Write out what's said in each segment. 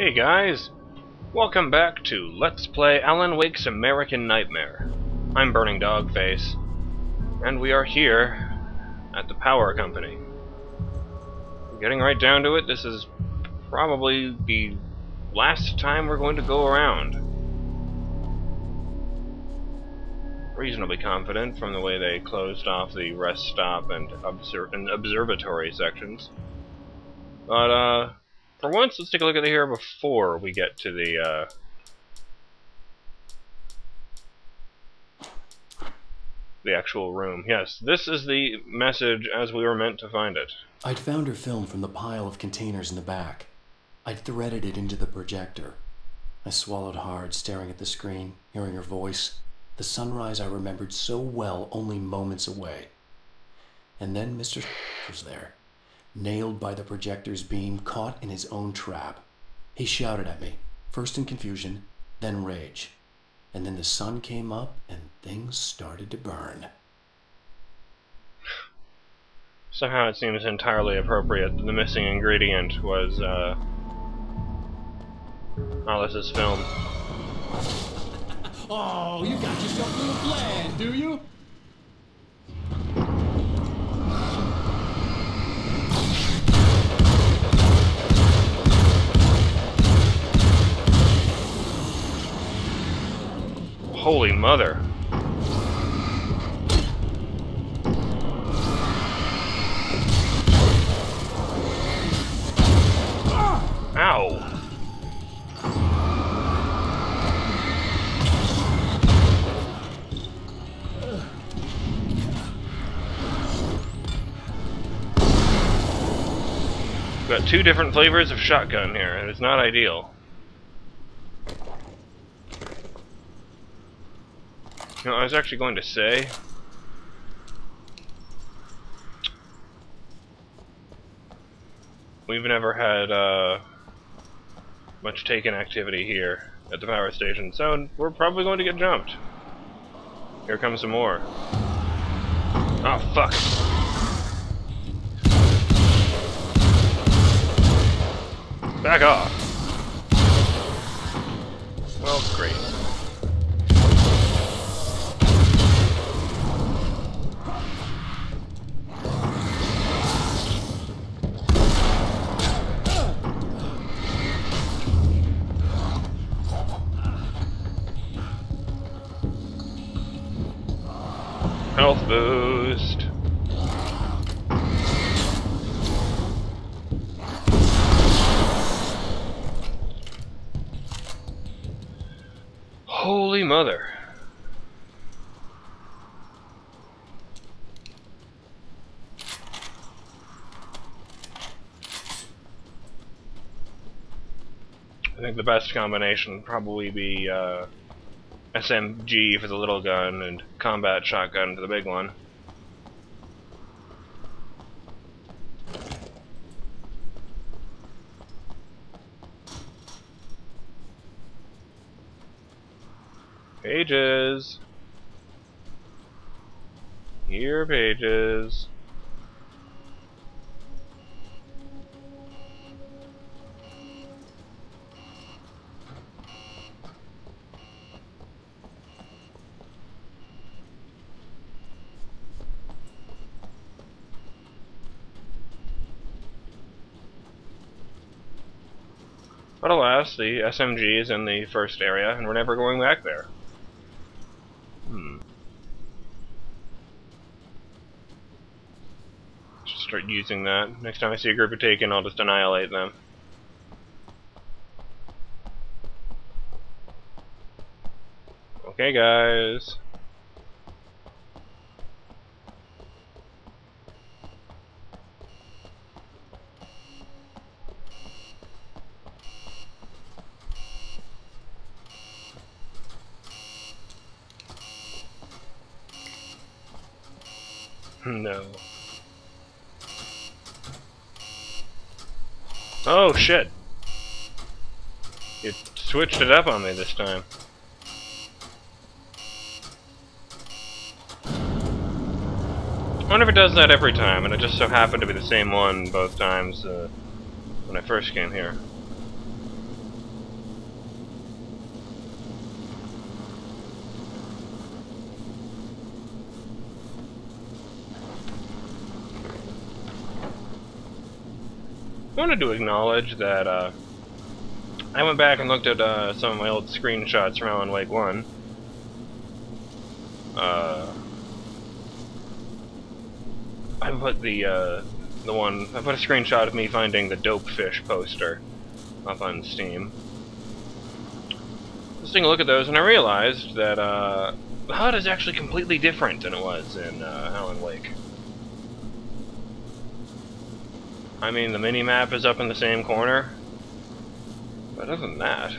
Hey guys, welcome back to Let's Play Alan Wake's American Nightmare. I'm BurningDogFace, and we are here at the power company. Getting right down to it, this is probably the last time we're going to go around. Reasonably confident from the way they closed off the rest stop and observatory sections. But, for once, let's take a look at here before we get to the actual room. Yes, this is the message as we were meant to find it. I'd found her film from the pile of containers in the back. I'd threaded it into the projector. I swallowed hard, staring at the screen, hearing her voice. The sunrise I remembered so well only moments away. And then Mr. was there. Nailed by the projector's beam, caught in his own trap. He shouted at me, first in confusion, then rage. And then the sun came up and things started to burn. Somehow it seems entirely appropriate that the missing ingredient was, oh, this is film. Oh, you got yourself a little plan, do you? Holy mother. Ow. We've got two different flavors of shotgun here, and it's not ideal. You know, I was actually going to say, we've never had much taken activity here at the power station, so we're probably going to get jumped. Here comes some more. Oh, fuck. Back off. Well, great. Health boost. Holy mother. I think the best combination would probably be SMG for the little gun and combat shotgun for the big one. Pages. Here, pages. But alas, the SMG is in the first area, and we're never going back there. Just start using that. Next time I see a group of Taken, I'll just annihilate them. Okay, guys. No. Oh shit! You switched it up on me this time. I wonder if it does that every time, and it just so happened to be the same one both times when I first came here. wanted to acknowledge that I went back and looked at some of my old screenshots from Alan Wake 1. I put I put a screenshot of me finding the Dope Fish poster up on Steam. Just taking a look at those, and I realized that the HUD is actually completely different than it was in Alan Wake. I mean, the mini-map is up in the same corner, but other than that,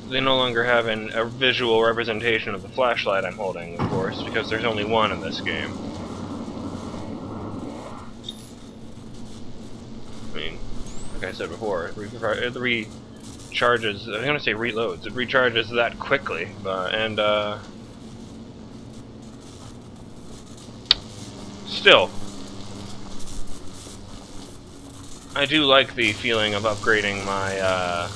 they no longer have a visual representation of the flashlight I'm holding, of course, because there's only one in this game. I mean, like I said before, it recharges, I'm gonna say reloads, it recharges that quickly, and still, I do like the feeling of upgrading my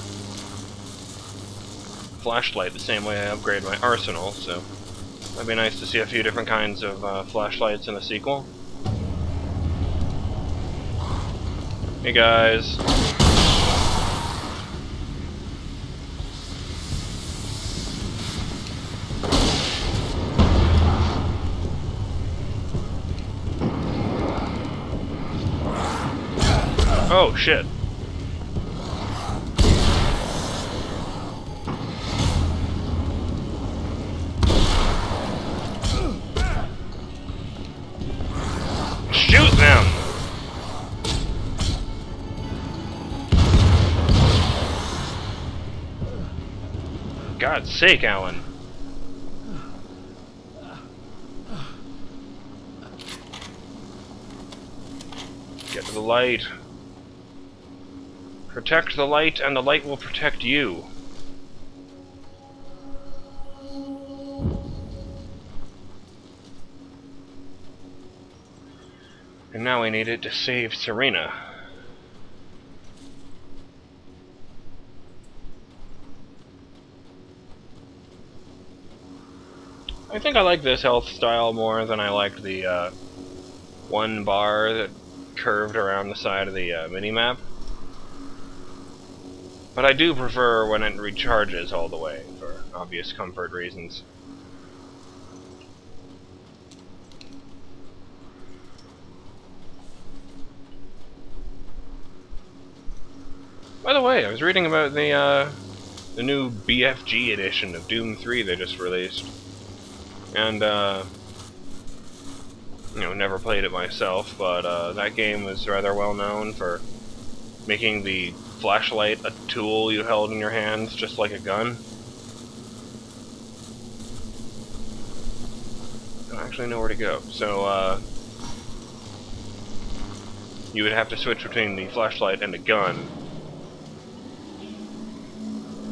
flashlight the same way I upgrade my arsenal, so it'd be nice to see a few different kinds of flashlights in the sequel. Hey guys. Oh shit. Shoot them! God's sake, Alan. Get to the light. Protect the light, and the light will protect you. And now we need it to save Serena. I think I like this health style more than I liked the one bar that curved around the side of the minimap. But I do prefer when it recharges all the way, for obvious comfort reasons. By the way, I was reading about the new BFG edition of Doom 3 they just released. And, you know, never played it myself, but that game was rather well known for making the flashlight a tool you held in your hands, just like a gun. I don't actually know where to go, so you would have to switch between the flashlight and a gun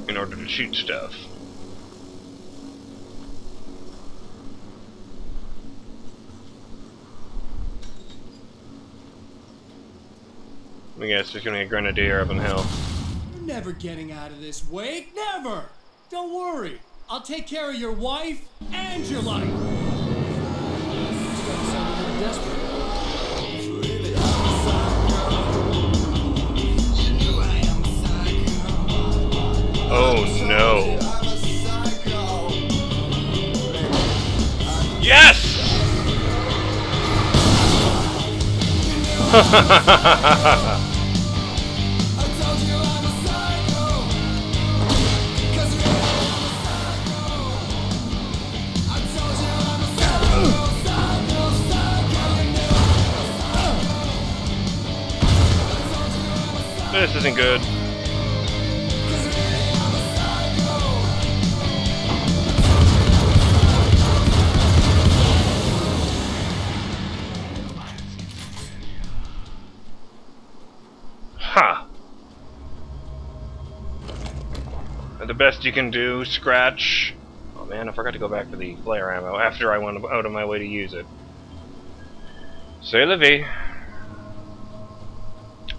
in order to shoot stuff. I guess there's gonna be a Grenadier up in the hill. You're never getting out of this, Wake. Never! Don't worry. I'll take care of your wife and your life. Oh no. Yes! This isn't good. Ha! The best you can do, scratch. Oh man, I forgot to go back for the flare ammo after I went out of my way to use it. C'est la vie.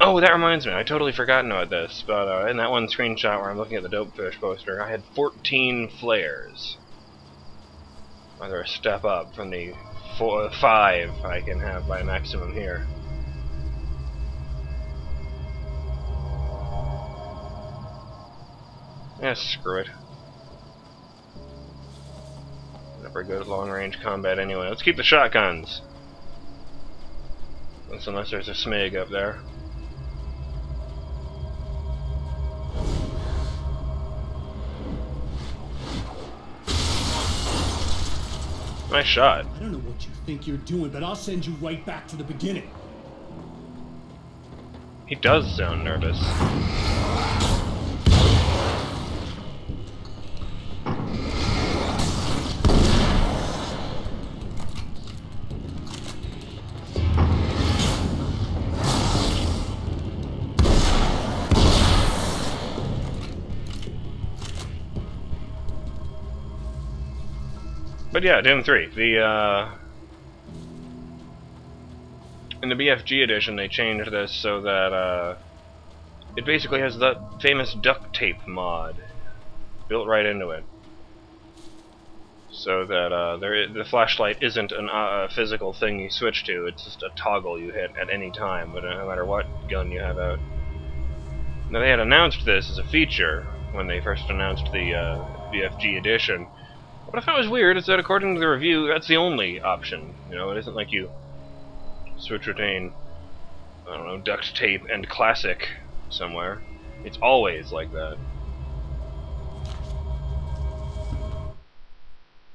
Oh, that reminds me, I totally forgotten about this, but in that one screenshot where I'm looking at the Dope Fish poster, I had 14 flares. Either a step up from the 5 I can have by maximum here. Yeah, screw it. Never good at long-range combat anyway. Let's keep the shotguns. Unless there's a smig up there. Nice shot. I don't know what you think you're doing, but I'll send you right back to the beginning. He does sound nervous. But yeah, Doom 3. In the BFG edition, they changed this so that it basically has the famous duct tape mod built right into it, so that the flashlight isn't a physical thing you switch to. It's just a toggle you hit at any time, but no matter what gun you have out. Now, they had announced this as a feature when they first announced the BFG edition. What I found was weird is that according to the review, that's the only option. You know, it isn't like you switch between, I don't know, duct tape and classic somewhere. It's always like that.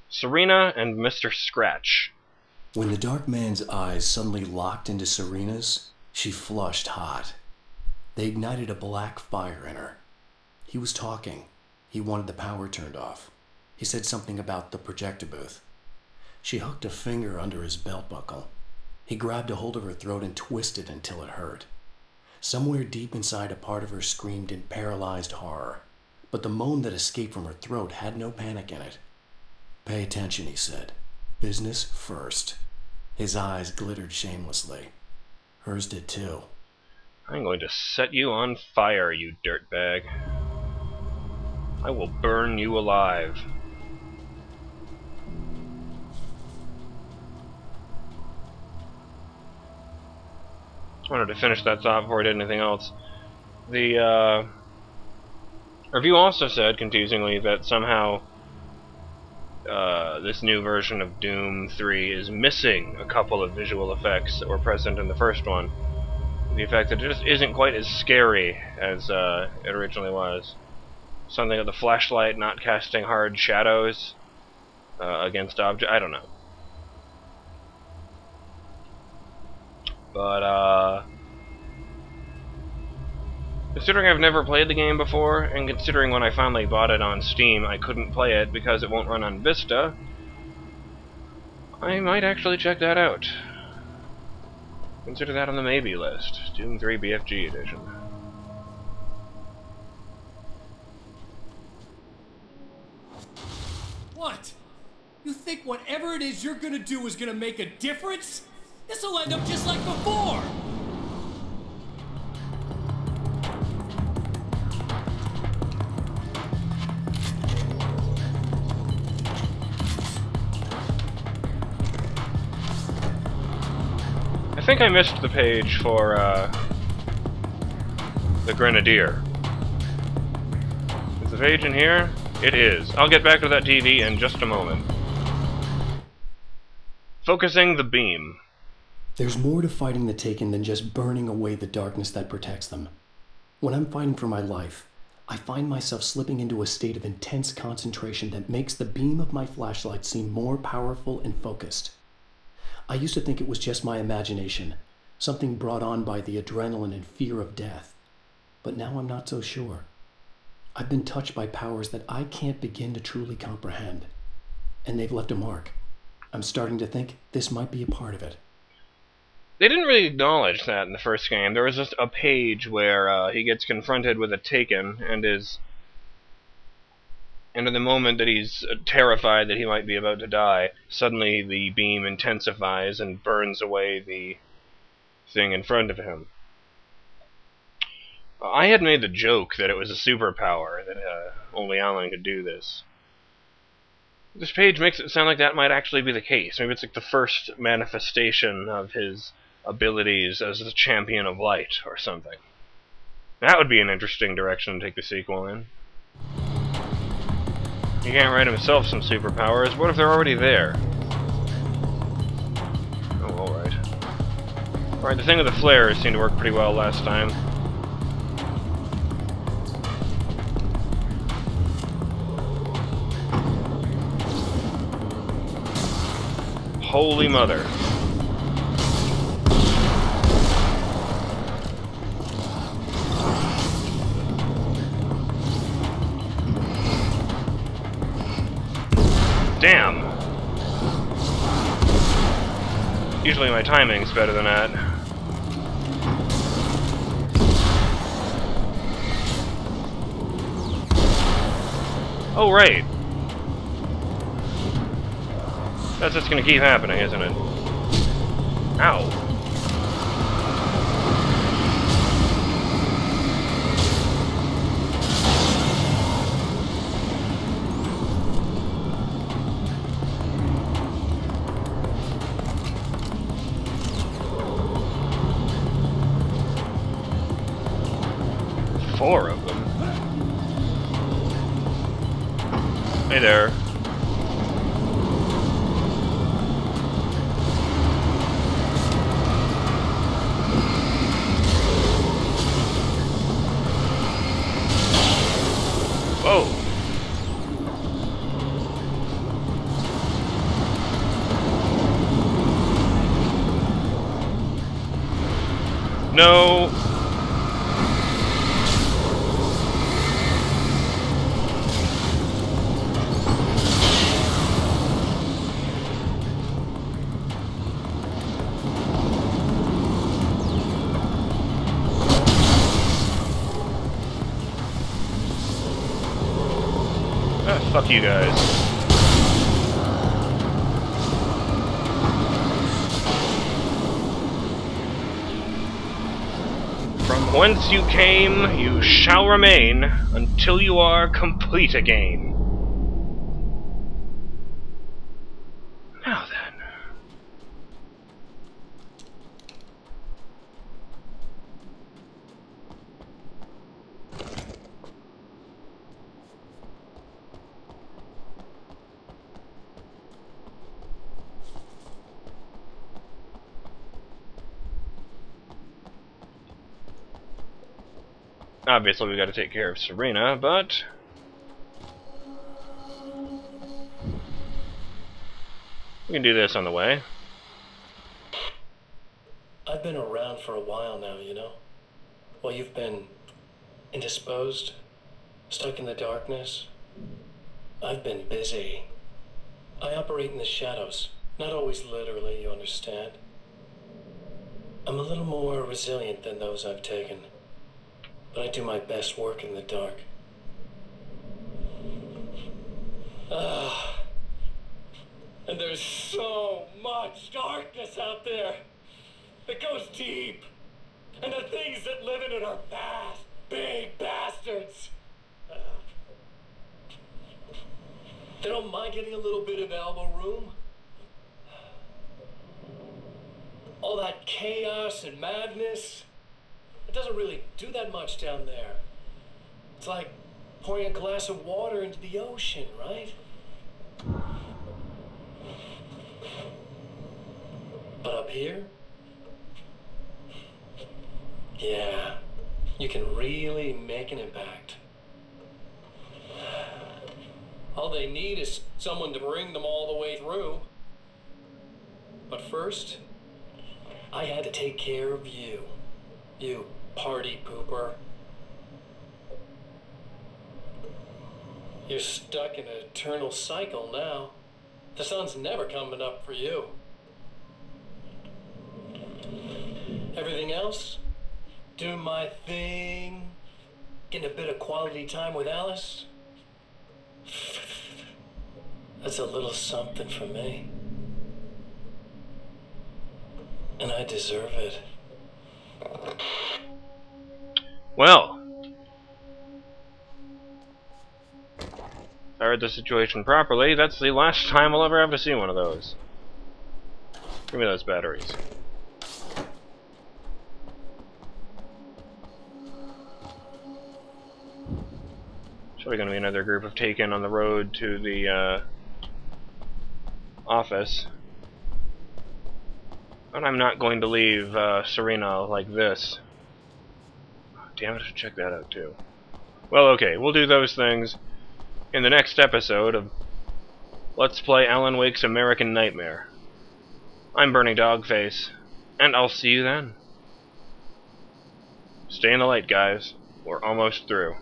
Serena and Mr. Scratch. When the dark man's eyes suddenly locked into Serena's, she flushed hot. They ignited a black fire in her. He was talking. He wanted the power turned off. He said something about the projector booth. She hooked a finger under his belt buckle. He grabbed a hold of her throat and twisted until it hurt. Somewhere deep inside, a part of her screamed in paralyzed horror, but the moan that escaped from her throat had no panic in it. "Pay attention," he said. "Business first." His eyes glittered shamelessly. Hers did too. I'm going to set you on fire, you dirtbag. I will burn you alive. I wanted to finish that thought before I did anything else. The review also said, confusingly, that somehow this new version of Doom 3 is missing a couple of visual effects that were present in the first one. The effect that it just isn't quite as scary as it originally was. Something with the flashlight not casting hard shadows against objects. I don't know. But, considering I've never played the game before, and considering when I finally bought it on Steam I couldn't play it because it won't run on Vista, I might actually check that out. Consider that on the maybe list. Doom 3 BFG edition. What? You think whatever it is you're gonna do is gonna make a difference? This'll end up just like before! I think I missed the page for the Grenadier. Is the page in here? It is. I'll get back to that TV in just a moment. Focusing the beam. There's more to fighting the Taken than just burning away the darkness that protects them. When I'm fighting for my life, I find myself slipping into a state of intense concentration that makes the beam of my flashlight seem more powerful and focused. I used to think it was just my imagination, something brought on by the adrenaline and fear of death. But now I'm not so sure. I've been touched by powers that I can't begin to truly comprehend. And they've left a mark. I'm starting to think this might be a part of it. They didn't really acknowledge that in the first game. There was just a page where he gets confronted with a Taken and is... And in the moment that he's terrified that he might be about to die, suddenly the beam intensifies and burns away the thing in front of him. I had made the joke that it was a superpower, that only Alan could do this. This page makes it sound like that might actually be the case. Maybe it's like the first manifestation of his abilities as the champion of light or something. That would be an interesting direction to take the sequel in. He can't write himself some superpowers. What if they're already there? Oh, alright. Alright, the thing with the flares seemed to work pretty well last time. Holy mother. Damn! Usually my timing's better than that. Oh, right! That's just gonna keep happening, isn't it? Ow! Four of them. Hey there. Whoa. No. Ah, fuck you guys. From whence you came, you shall remain until you are complete again. Now then. Obviously, we got to take care of Serena, but we can do this on the way. I've been around for a while now, you know? While you've been indisposed, stuck in the darkness, I've been busy. I operate in the shadows, not always literally, you understand? I'm a little more resilient than those I've taken. But I do my best work in the dark. And there's so much darkness out there. It goes deep. And the things that live in it are fast, big bastards. They don't mind getting a little bit of elbow room. All that chaos and madness. It doesn't really do that much down there. It's like pouring a glass of water into the ocean, right? But up here, yeah, you can really make an impact. All they need is someone to bring them all the way through. But first, I had to take care of you. You party pooper. You're stuck in an eternal cycle now. The sun's never coming up for you. Everything else? Doing my thing? Getting a bit of quality time with Alice? That's a little something for me. And I deserve it. Well, If I read the situation properly, that's the last time we'll ever have to see one of those. Give me those batteries. Surely gonna be another group of Taken on the road to the office. But I'm not going to leave Serena like this. Damn it, I should check that out too. Well, okay, we'll do those things in the next episode of Let's Play Alan Wake's American Nightmare. I'm BurningDogFace, and I'll see you then. Stay in the light, guys. We're almost through.